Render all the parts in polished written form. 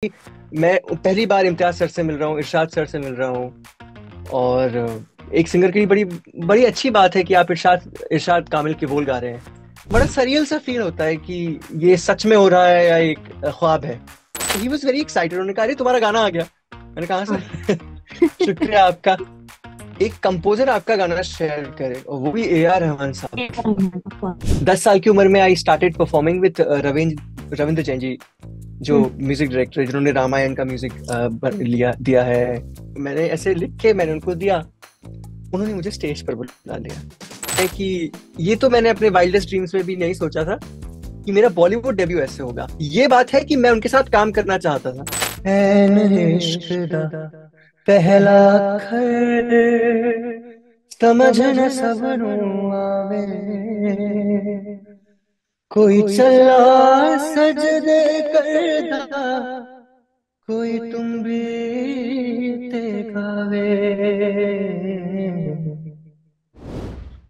मैं पहली बार इम्तियाज सर से मिल रहा हूँ, इरशाद सर से मिल रहा हूँ। और एक सिंगर के लिए बड़ी बड़ी अच्छी बात है कि आप इरशाद इरशाद कामिल के बोल गा रहे हैं। बड़ा सरियल सा फील होता है कि ये सच में हो रहा है या एक ख्वाब है। He was very excited. उन्होंने कहा, अरे तुम्हारा गाना आ गया। मैंने कहा, "हाँ हाँ। सर।" शुक्रिया आपका। एक कंपोजर आपका गाना शेयर करे और वो भी A R रहमान साहब। ऑफकोर्स। 10 साल की उम्र में I started performing with Ravindra Ravindra Jain ji, जो हम्म। म्यूजिक डायरेक्टर है जिन्होंने रामायण का म्यूजिक लिया दिया है। मैंने ऐसे लिख के मैंने उनको दिया, उन्होंने मुझे स्टेज पर बुला लिया। है कि ये तो मैंने अपने वाइल्डेस्ट ड्रीम्स में भी नहीं सोचा था कि मेरा बॉलीवुड डेब्यू ऐसे होगा। ये बात है कि मैं उनके साथ काम करना चाहता था। ऐन इश्क दा पहला अखर समझ न सबनू आवे, कोई चला सजदे करदा, कोई तुम भी ते गावे।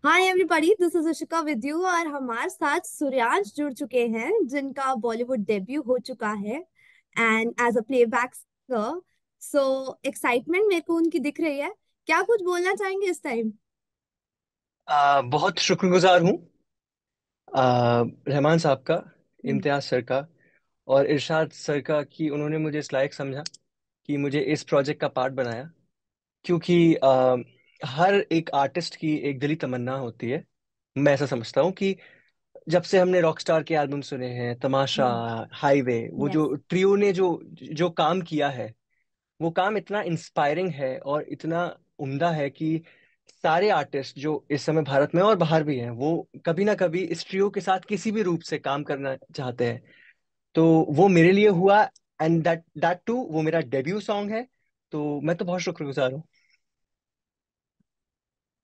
Hi everybody, this is Ishika with you और हमारे साथ सूर्यांश जुड़ चुके हैं जिनका बॉलीवुड डेब्यू हो चुका है and as a playback singer. So excitement मेरे को उनकी दिख रही है। क्या कुछ बोलना चाहेंगे इस टाइम? बहुत शुक्रगुजार हूँ रहमान साहब का, हम्म। इम्तियाज सर का और इरशाद सर का कि उन्होंने मुझे इस लायक समझा कि मुझे इस प्रोजेक्ट का पार्ट बनाया। क्योंकि हर एक आर्टिस्ट की एक दिली तमन्ना होती है। मैं ऐसा समझता हूँ कि जब से हमने रॉकस्टार के एल्बम सुने हैं, तमाशा, हाईवे, वो यस। जो ट्रियो ने जो जो काम किया है, वो काम इतना इंस्पायरिंग है और इतना उम्दा है कि सारे आर्टिस्ट जो इस समय भारत में और बाहर भी हैं, वो कभी ना कभी इस ट्रियो के साथ किसी भी रूप से काम करना चाहते हैं। तो वो मेरे लिए हुआ। एंड दैट दैट टू वो मेरा डेब्यू सॉन्ग है। तो मैं तो बहुत शुक्रगुजार हूँ।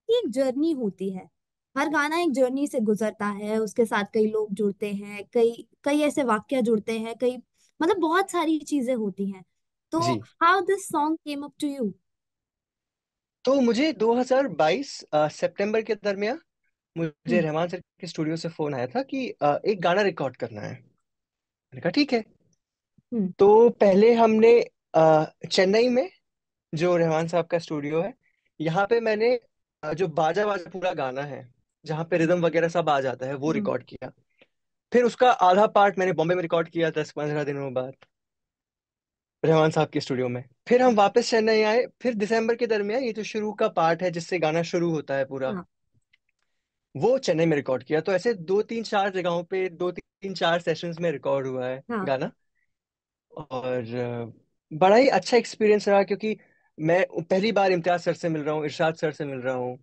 ये एक जर्नी होती है। हर गाना एक जर्नी से गुजरता है, उसके साथ कई लोग जुड़ते हैं, कई कई ऐसे वाक्य जुड़ते हैं, कई मतलब बहुत सारी चीजें होती हैं। तो जी। How this song came up to you? तो मुझे 2022 सितंबर के दरमियान मुझे हम्म। रहमान सर के स्टूडियो से फोन आया था कि एक गाना रिकॉर्ड करना है। मैंने कहा ठीक है। हम्म। तो पहले हमने चेन्नई में, जो रहमान साहब का स्टूडियो है, यहाँ पे मैंने जो बाजा बाजा पूरा गाना है, जहाँ पे रिदम वगैरह सब आ जाता है, वो हम्म। रिकॉर्ड किया। फिर उसका आधा पार्ट मैंने बॉम्बे में रिकॉर्ड किया 10-15 दिनों बाद रहमान साहब के स्टूडियो में। फिर हम वापस चेन्नई आए। फिर दिसंबर के दरमियान ये जो शुरू का पार्ट है जिससे गाना शुरू होता है पूरा, हाँ। वो चेन्नई में रिकॉर्ड किया। तो ऐसे 2-3-4 जगहों पे 2-3-4 सेशंस में रिकॉर्ड हुआ है हाँ। गाना। और बड़ा ही अच्छा एक्सपीरियंस रहा, क्योंकि मैं पहली बार इम्तियाज सर से मिल रहा हूँ, इरशाद सर से मिल रहा हूँ।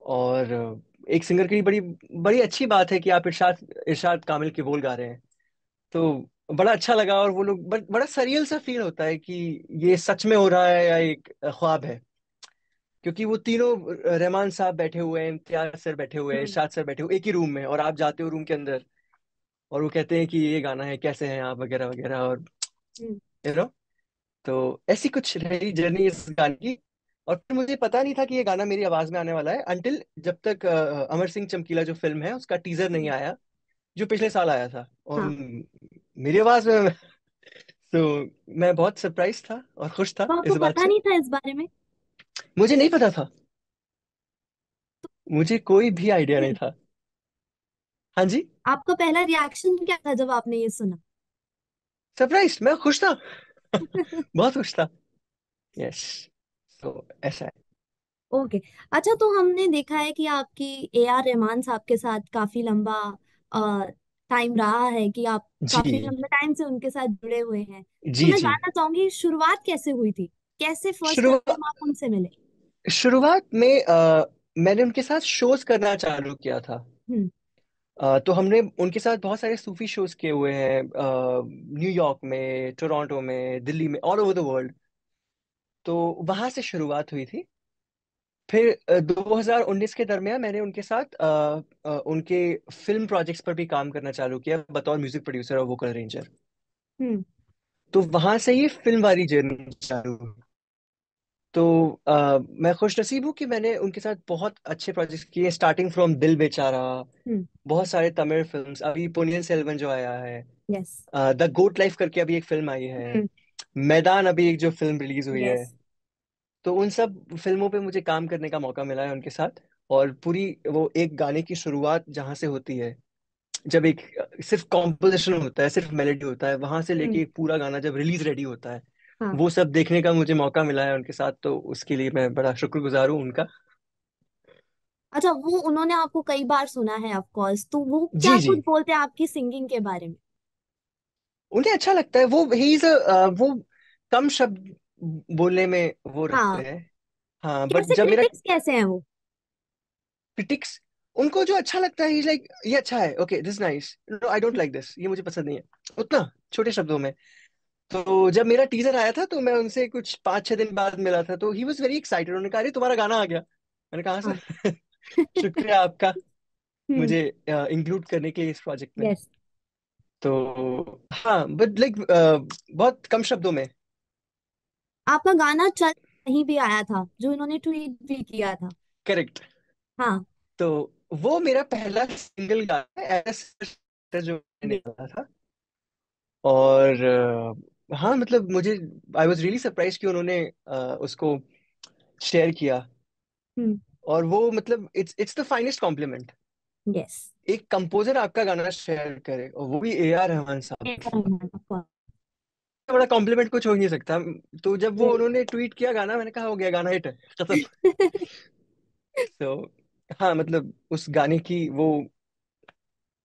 और एक सिंगर के लिए बड़ी बड़ी अच्छी बात है कि आप इरशाद इरशाद कामिल के बोल गा रहे हैं। तो बड़ा अच्छा लगा। और वो लोग बड़ा सरियल सा फील होता है कि ये सच में हो रहा है या एक ख्वाब है। क्योंकि वो तीनों, रहमान साहब बैठे हुए हैं, इम्तियाज सर बैठे हुए हैं, हम्म। इरशाद सर बैठे हुए एक ही रूम में, और आप जाते हो रूम के अंदर और वो कहते हैं कि ये गाना है, कैसे हैं आप, वगैरह वगैरह। और हम्म। यू नो तो ऐसी कुछ रही जर्नी इस गाने की। और फिर मुझे पता नहीं था कि ये गाना मेरी आवाज में आने वाला है, अनटिल जब तक अमर सिंह चमकीला जो फिल्म है उसका टीजर नहीं हम्म। आया, जो पिछले साल आया था, और हाँ। मेरी आवाज में। तो मैं बहुत सरप्राइज था और खुश था तो इस आपको बात पता से। नहीं था इस बारे में? मुझे नहीं पता था। मुझे कोई भी आइडिया नहीं फिर था। हाँ जी। आपका पहला रिएक्शन क्या था जब आपने ये सुना? सरप्राइज, मैं खुश था। बहुत खुश था। यस। तो ऐसा है। ओके। अच्छा, तो हमने देखा है कि आपकी ए आर रहमान साहब के साथ काफी लंबा टाइम रहा है, कि आप काफी जी लंबे टाइम से उनके साथ जुड़े हुए हैं। तो जी मैं जी। जानना चाहूंगी, शुरुआत कैसे हुई थी? कैसे फर्स्ट शुरुआत टाइम आप उनसे मिले? शुरुआत में मैंने उनके साथ शोज करना चालू किया था। हम्म। तो हमने उनके साथ बहुत सारे सूफी शोज किए हुए हैं, न्यूयॉर्क में, टोरंटो में, दिल्ली में, ऑल ओवर द वर्ल्ड। तो वहां से शुरुआत हुई थी। फिर 2019 के दरमियान मैंने उनके साथ उनके फिल्म प्रोजेक्ट्स पर भी काम करना चालू किया बतौर म्यूजिक प्रोड्यूसर और वोकल अरेंजर। हम्म। तो वहां से ही फिल्म वाली जर्नी चालू हुई। तो मैं खुश नसीब हूँ कि मैंने उनके साथ बहुत अच्छे प्रोजेक्ट्स किए, स्टार्टिंग फ्रॉम दिल बेचारा, हम्म। बहुत सारे तमिल फिल्म्स, अभी पोनियन सेल्वन जो आया है, यस। द गोट लाइफ करके अभी एक फिल्म आई है, मैदान अभी एक जो फिल्म रिलीज हुई है, यस। तो उन सब फिल्मों पे मुझे काम करने का मौका मिला है उनके साथ। और पूरी वो एक गाने की शुरुआत जहाँ से होती है, जब एक सिर्फ कॉम्पोजिशन होता है, सिर्फ मेलेडी होता है, वहां से लेके हम्म। एक पूरा गाना जब रिलीज रेडी होता है, हाँ। वो सब देखने का मुझे मौका मिला है उनके साथ। तो उसके लिए मैं बड़ा शुक्रगुजार हूँ उनका। अच्छा, वो उन्होंने आपको कई बार सुना है ऑफ कोर्स, तो वो क्या जी जी। कुछ बोलते हैं आपकी सिंगिंग के बारे में? उन्हें अच्छा लगता है। वो ही इज वो कम शब्द बोलने में वो रखते हाँ। हैं। हाँ, बट कैसे जब मेरा क्रिटिक्स कैसे हैं वो? क्रिटिक्स, उनको जो अच्छा लगता है, ही लाइक ये अच्छा है, okay this nice, no I don't like this, ये मुझे पसंद नहीं है, उतना छोटे शब्दों में। तो जब मेरा टीजर आया था तो मैं उनसे कुछ 5-6 दिन बाद मिला था, तो ही वॉज वेरी एक्साइटेड। उन्होंने कहा, अरे तुम्हारा गाना आ गया। मैंने कहा, "हाँ हाँ। सर।" शुक्रिया आपका, हम्म। मुझे इंक्लूड करने के लिए इस प्रोजेक्ट में। यस। तो हाँ, बट लाइक बहुत कम शब्दों में। आपका गाना चल कहीं भी आया था, जो इन्होंने ट्वीट भी किया था। करेक्ट। हाँ। तो वो मेरा पहला सिंगल गाना है ऐसा जो मैंने निकाला था। और हाँ, मतलब मुझे आई वॉज रियली सरप्राइज कि उन्होंने उसको शेयर किया। हम्म। और वो मतलब it's the finest compliment, yes. एक कंपोजर आपका गाना शेयर करे, और वो भी ए आर रहमान साहब। इतना बड़ा कॉम्प्लीमेंट कुछ हो ही नहीं सकता। तो जब वो उन्होंने ट्वीट किया गाना, मैंने कहा हो गया, गाना हिट है, खत्म। तो हाँ, मतलब उस गाने की वो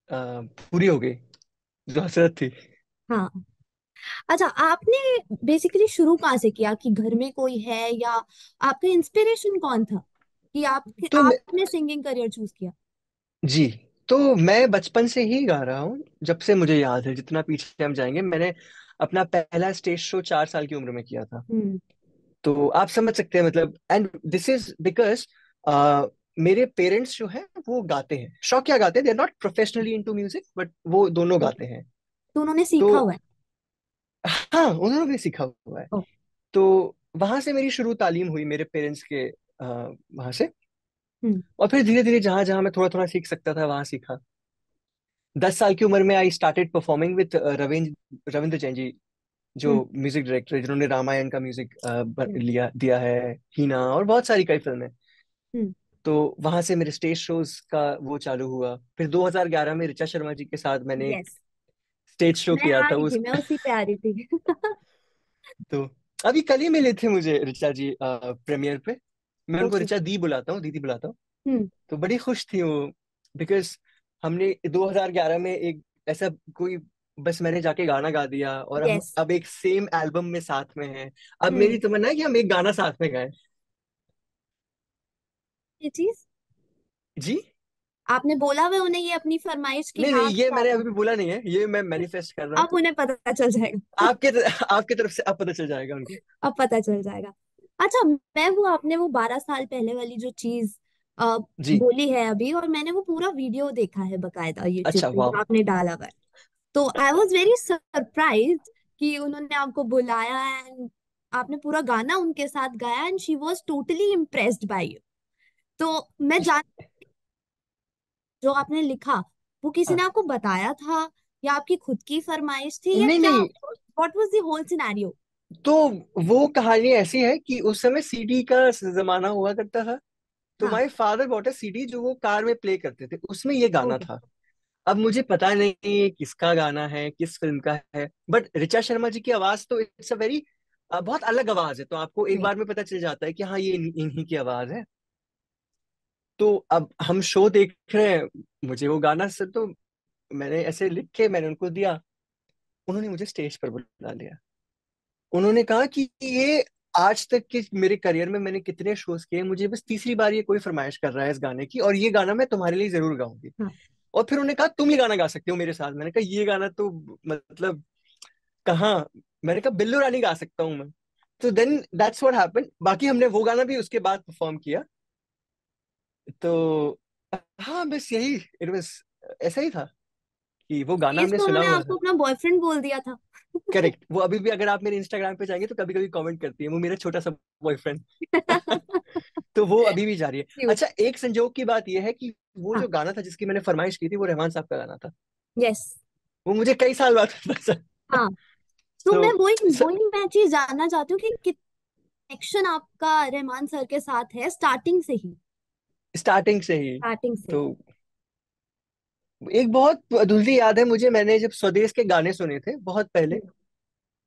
पूरी हो गई जो हसरत थी। हाँ। अच्छा, आपने बेसिकली शुरू कहाँ से किया, कि घर में कोई है, या आपका इंस्पिरेशन कौन था कि तो आपने सिंगिंग करियर चूज किया? जी, तो मैं बचपन से ही गा रहा हूँ, जब से मुझे याद है। जितना पीछे हम जाएंगे, मैंने अपना पहला स्टेज शो 4 साल की उम्र में किया था। हम्म। तो आप समझ सकते हैं, मतलब एंड दिस इज बिकॉज मेरे पेरेंट्स जो हैं वो गाते हैं, शौकिया गाते हैं, they are not professionally into music, but वो दोनों गाते हैं। तो उन्होंने तो सीखा हुआ है? हाँ, उन्होंने भी सीखा हुआ है। ओ। तो वहां से मेरी शुरू तालीम हुई मेरे पेरेंट्स के वहां से। हम्म। और फिर धीरे धीरे जहां जहां मैं थोड़ा थोड़ा सीख सकता था वहां सीखा। 10 साल की उम्र में I started performing with Ravindra Ravindra Jain ji, जो हम्म। म्यूजिक डायरेक्टर, जिन्होंने रामायण का म्यूजिक हम्म। लिया दिया है, हीना और बहुत सारी कई फिल्में। हम्म। तो वहां से मेरे स्टेज शोज का वो चालू हुआ। फिर 2011 में ऋचा शर्मा जी के साथ मैंने एक यस। स्टेज शो मैं किया आ था रही थी, उस। मैं उसी पे आ रही थी। तो अभी कल ही मिले थे मुझे ऋचा जी प्रीमियर पे। मैं उनको ओके। ऋचा दी बुलाता हूँ, दीदी बुलाता हूँ। हम्म। तो बड़ी खुश थी वो, बिकॉज हमने 2011 में एक ऐसा कोई, बस मैंने जाके गाना गा दिया, और हम यस। अब एक सेम एल्बम में साथ में हैं। अब मेरी हम्म। तमन्ना है कि हम एक गाना साथ में गाएं। ये चीज जी। आपने बोला हुआ उन्हें, ये अपनी फरमाइश की नहीं नहीं, हाँ ये मैंने साथ अभी में? भी बोला नहीं है, ये मैं मैनिफेस्ट कर रहा हूँ। अब उन्हें पता चल जाएगा। आपके तरफ से अब पता चल जाएगा उनको। अब पता चल जाएगा। अच्छा, मैं वो आपने वो 12 साल पहले वाली जो चीज अ, जी। बोली है अभी, और मैंने वो पूरा वीडियो देखा है बकायदा यूट्यूब अच्छा, पे वाह। जो आपने डाला हुआ है। तो आई वॉज वेरी सरप्राइज्ड कि उन्होंने आपको बुलाया, एंड आपने पूरा गाना उनके साथ गाया, and she was totally impressed by you. तो मैं जान, जो आपने लिखा, वो किसी हाँ, ने आपको बताया था, या आपकी खुद की फरमाइश थी, या नहीं क्या? नहीं, what was the whole scenario? तो वो कहानी ऐसी है कि उस समय सीडी का जमाना हुआ करता था। तो हाँ। My father bought a CD जो वो कार में प्ले करते थे, उसमें ये गाना ओके। था। अब मुझे पता नहीं ये किसका गाना है, किस फिल्म का है, बट ऋचा शर्मा जी की आवाज तो इट्स अ वेरी बहुत अलग आवाज है, तो आपको एक बार में पता चल जाता है कि हाँ, ये इन्हीं की आवाज है। तो अब हम शो देख रहे हैं, मुझे वो गाना से तो मैंने ऐसे लिख के मैंने उनको दिया। उन्होंने मुझे स्टेज पर बुला लिया। उन्होंने कहा कि ये आज तक के मेरे करियर में मैंने कितने शोज किए, मुझे बस तीसरी बार ये कोई फरमाइश कर रहा है इस गाने की, और ये गाना मैं तुम्हारे लिए जरूर गाऊंगी। हाँ। और फिर उन्होंने कहा तुम ये गाना गा सकते हो मेरे साथ। मैंने कहा ये गाना तो मतलब कहाँ। मैंने कहा बिल्लू रानी गा सकता हूँ मैं। तो देन दैट्स व्हाट हैपेंड। बाकी हमने वो गाना भी उसके बाद परफॉर्म किया। तो हाँ, बस यही, इट वाज ऐसा ही था कि वो गाना स्टेज हमने पे सुना उन्होंने हुआ आपको था। अपना बॉयफ्रेंड बोल दिया था? करेक्ट, वो अभी भी अगर आप मेरे इंस्टाग्राम पे जाएंगे तो कभी कभी कमेंट करती है, वो मेरा छोटा सा बॉयफ्रेंड। तो वो अभी भी जारी है। क्यूट। अच्छा, एक संजोग की बात यह है कि वो हाँ। जो गाना था जिसकी मैंने फरमाइश की थी, वो रहमान साहब का गाना था। यस। वो मुझे कई साल बाद पता चला। हाँ। तो तो मैं वही वही मैं चीज जानना चाहती हूँ कि कनेक्शन आपका रहमान सर के साथ है स्टार्टिंग से ही। स्टार्टिंग से ही। स्टार्टिंग से तो ही। एक बहुत अधूरी याद है मुझे, मैंने जब स्वदेश के गाने सुने थे बहुत पहले,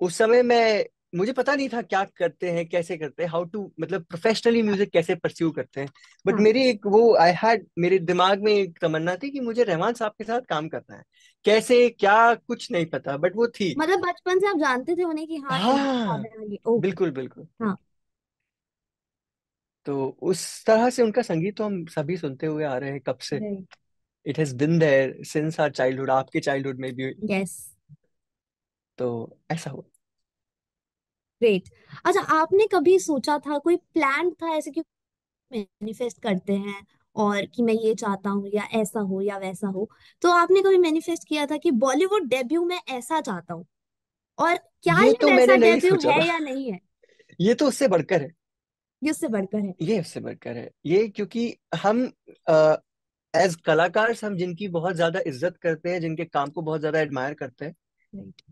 उस समय मैं, मुझे पता नहीं था क्या करते हैं, कैसे करते हैं, हाउ टू, मतलब प्रोफेशनली म्यूजिक कैसे परस्यू करते हैं। बट हाँ, मेरी एक वो आई हैड, मेरे दिमाग में एक तमन्ना थी कि मुझे रहमान साहब के साथ काम करना है। कैसे क्या कुछ नहीं पता, बट वो थी। मतलब बचपन से आप जानते थे उन्हें कि हाँ ये रहमान साहब हाँ, है ये, ओके। बिल्कुल बिल्कुल हाँ। बिल्कुल। तो उस तरह से उनका संगीत तो हम सभी सुनते हुए आ रहे हैं कब से। Right. It has been there since our childhood, आपके चाइल्डहुड में भी। यस। तो ऐसा हुआ। ग्रेट। अच्छा, आपने कभी सोचा था, कोई प्लान था ऐसे कि मैनिफेस्ट करते हैं और कि मैं ये चाहता हूँ या ऐसा हो या वैसा हो, तो आपने कभी मैनिफेस्ट किया था कि बॉलीवुड डेब्यू मैं ऐसा चाहता हूँ, और क्या ये ये तो वैसा मैंने नहीं डेब्यू सोचा है था। या नहीं है? ये तो उससे बढ़कर है। ये उससे बढ़कर है। ये उससे बढ़कर है ये, क्योंकि हम एज कलाकार हम जिनकी बहुत ज्यादा इज्जत करते हैं, जिनके काम को बहुत ज्यादा एडमायर करते हैं, राइट।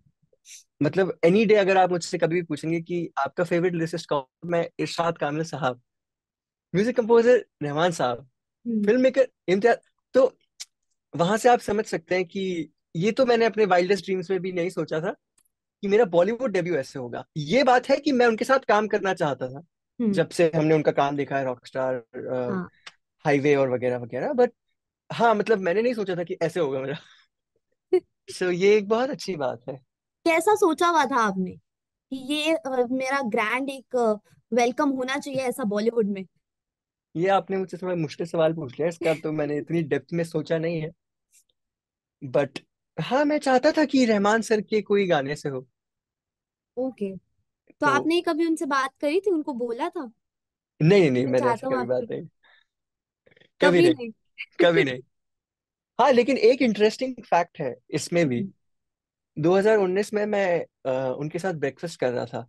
मतलब एनी डे अगर आप मुझसे कभी भी पूछेंगे कि आपका फेवरेट लिरिसिस्ट कौन, मैं इरशाद कामिल साहब, म्यूजिक कंपोजर रहमान साहब, हम्म। Film maker Imtiaz. तो वहां से आप समझ सकते हैं कि ये तो मैंने अपने वाइल्डेस्ट ड्रीम्स में भी नहीं सोचा था कि मेरा बॉलीवुड डेब्यू ऐसे होगा। ये बात है कि मैं उनके साथ काम करना चाहता था हम्म। जब से हमने उनका काम देखा है, रॉकस्टार, हाँ। हाईवे और वगैरह वगैरह। बट हाँ, मतलब मैंने नहीं सोचा था कि ऐसे होगा मेरा। सो ये एक बहुत अच्छी बात है। कैसा सोचा हुआ था आपने कि ये मेरा ग्रैंड एक वेलकम होना चाहिए ऐसा बॉलीवुड में? ये आपने मुझसे थोड़ा मुश्किल सवाल पूछ लिया, इसका तो मैंने इतनी डेप्थ में सोचा नहीं है। बट हाँ, मैं चाहता था कि रहमान सर के कोई गाने से हो। ओके। तो तो आपने कभी उनसे बात करी थी, उनको बोला था नहीं नहीं, मैं मैंने चाहता ऐसी हूँ कभी बात आपकी? नहीं। कभी कभी नहीं। नहीं? कभी नहीं। हाँ, लेकिन एक इंटरेस्टिंग फैक्ट है इसमें भी। हम्म। 2019 में मैं उनके साथ ब्रेकफास्ट कर रहा था,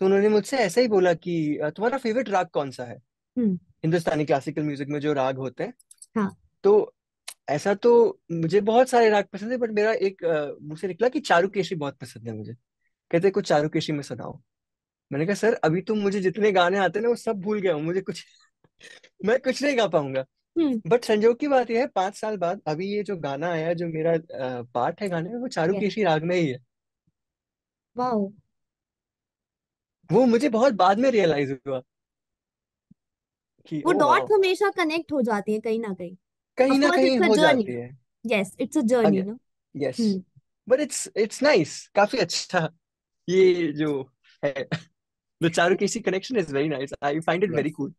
तो उन्होंने मुझसे ऐसा ही बोला कि तुम्हारा फेवरेट राग कौन सा है, हम्म। हिंदुस्तानी क्लासिकल म्यूजिक में जो राग होते हैं। हाँ। तो ऐसा तो मुझे बहुत सारे राग पसंद है, बट मेरा एक मुंह से निकला कि चारुकेशी बहुत पसंद है मुझे। कहते कुछ चारुकेशी में सुनाओ। मैंने कहा सर, अभी तुम मुझे जितने गाने आते हैं ना वो सब भूल गया हूँ, मुझे कुछ मैं कुछ नहीं गा पाऊंगा। हम्म। बट संजोग की बात यह है, 5 साल बाद अभी ये जो गाना आया है, जो मेरा पार्ट है गाने में, वो यस। चारुकेशी राग में ही है। वाओ। वो मुझे बहुत बाद में रियलाइज हुआ कि वो ओ वाह, डॉट्स हमेशा कनेक्ट हो जाती है कहीं ना कहीं। कहीं ऑफ ना कोर्स कहीं इट्स अ हो जर्नी। जाती है। Yes, it's a journey again, ना। Yes. Hmm. But it's nice, काफी अच्छा। ये जो है, the Charukeshi connection is very nice, I find it very yes. Cool.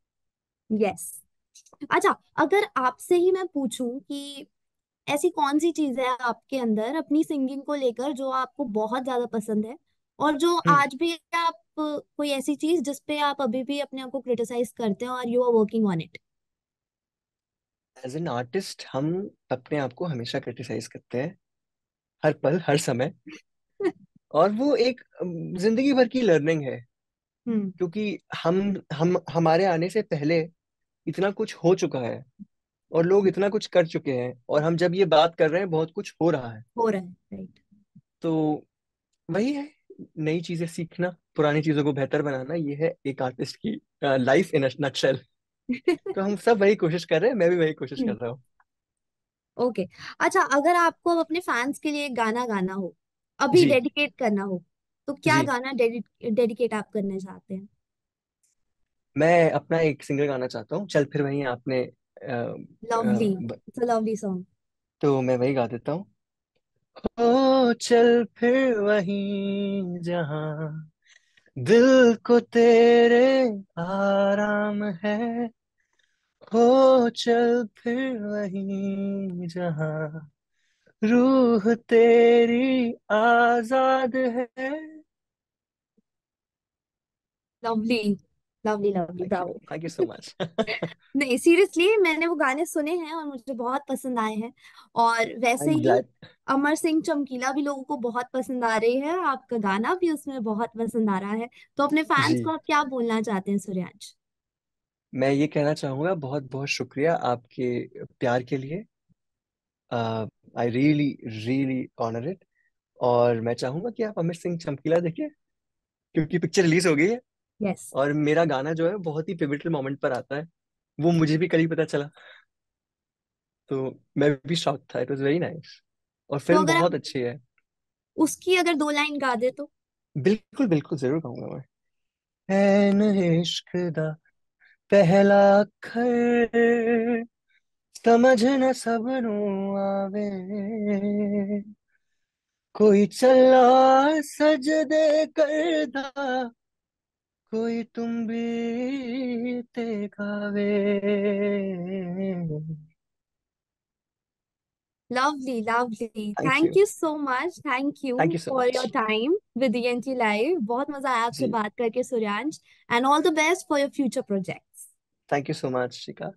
Yes. अच्छा, अगर आपसे ही मैं पूछूं कि ऐसी कौन सी चीज है आपके अंदर अपनी सिंगिंग को लेकर जो आपको बहुत ज्यादा पसंद है, और जो हम्म। आज भी आप कोई ऐसी चीज जिस पे आप अभी भी अपने आप को क्रिटिसाइज करते हैं और you are working on it? As an artist हम अपने आप को हमेशा क्रिटिसाइज करते हैं, हर पल हर समय। और वो एक जिंदगी भर की लर्निंग है, हम्म। क्योंकि हम हमारे आने से पहले इतना कुछ हो चुका है, और लोग इतना कुछ कर चुके हैं, और हम जब ये बात कर रहे हैं बहुत कुछ हो रहा है। हो रहा है, राइट। तो वही है, नई चीजें सीखना, पुरानी चीजों को बेहतर बनाना, ये है एक आर्टिस्ट की लाइफ इन नटशेल। तो हम सब वही कोशिश कर रहे हैं, मैं भी वही कोशिश कर रहा हूँ। ओके। अच्छा, अगर आपको अब अपने फैंस के लिए एक गाना गाना हो, अभी जी। डेडिकेट करना हो, तो क्या जी, गाना डेडिकेट आप करना चाहते हैं? मैं अपना एक सिंगर गाना चाहता हूँ, चल फिर वही आपने lovely, it's a lovely song. तो मैं वही गा देता हूँ। ओ चल फिर वही जहाँ दिल को तेरे आराम है, हो चल फिर वही जहाँ रूह तेरी आजाद है। Lovely, lovely, lovely, thank you, Bravo. Thank you so much. नहीं, सीरियसली मैंने वो गाने सुने हैं और मुझे बहुत पसंद आए हैं। और आई वैसे एम ही ग्लैड। अमर सिंह चमकीला भी लोगों को बहुत पसंद आ रही है, आपका गाना भी उसमें बहुत पसंद आ रहा है। तो अपने फैंस जी, को आप क्या बोलना चाहते हैं सूर्यांश? मैं ये कहना चाहूंगा, बहुत बहुत शुक्रिया आपके प्यार के लिए। I really really honour it. और मैं चाहूंगा कि आप अमर सिंह चमकीला देखिए, क्योंकि पिक्चर रिलीज हो गई है। यस। और मेरा गाना जो है बहुत ही पिवटल मोमेंट पर आता है, वो मुझे भी कल ही पता चला। तो मैं भी शॉक था, इट वाज वेरी नाइस। और तो फिल्म अगर आप बहुत अच्छी है। उसकी अगर 2 लाइन गा दे तो? बिल्कुल बिल्कुल, जरूर गाऊंगा मैं। ऐन इश्क दा पहला अखर, समझ न सबनू आवे, कोई चला सजदे करदा, कोई तुम भी ते गावे। Lovely, lovely. Thank Thank you. you so much. Thank thank you you so for your much. time with DNT Live. बहुत मजा आया आपसे जी, बात करके Suryansh. And all the best for your future projects. Thank you so much शिका।